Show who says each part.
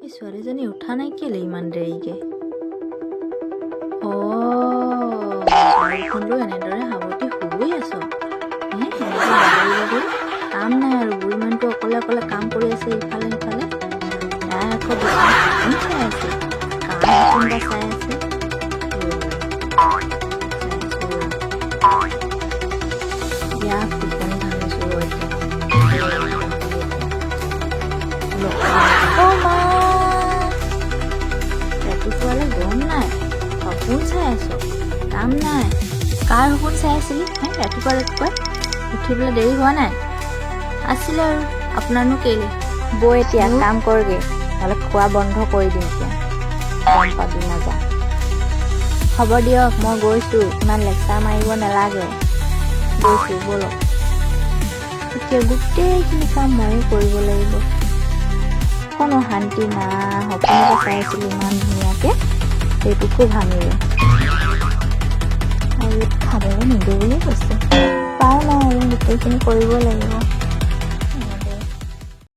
Speaker 1: এই ছোৱালীজনী উঠা নাই কেলে ইমান দেৰিকে? লৈ এনেদৰে সাৱটি শুই আছ? কাম নাই আৰু বুঢ়ী মানুহটো অকলে অকলে কাম কৰি আছে ইফালে সিফালে। তাই আকৌ দোকান চাই আছে, কাৰ কোনোবা চাই আছে। দিয়া টোপনি ভাঙিছো ৰাতিপুৱালে গম নাই, সপোন চাই আছো, কাম নাই। কাৰ সপোন চাই আছিলি ৰাতিপুৱা উঠিবলৈ দেৰি হোৱা নাই আছিলে আৰু আপোনাৰনো কেলে?
Speaker 2: বৈ এতিয়া কাম কৰগে, নহ'লে খোৱা বন্ধ কৰি দিম এতিয়া। গম পাবি নাযা।
Speaker 1: হ'ব দিয়ক, মই গৈছোঁ, ইমান লেকচাৰ মাৰিব নালাগে। গৈছোঁ ব'লক। এতিয়া গোটেইখিনি কাম ময়ে কৰিব লাগিব। কোনো শান্তি নাই। সপোন এটা চাই আছিলোঁ ইমান ধুনীয়াকৈ, সেইটোকো ভাঙিলে। আৰু খাবলৈ নিদিওঁ বুলি কৈছে। উপায় নাই, গোটেইখিনি কৰিব লাগিব।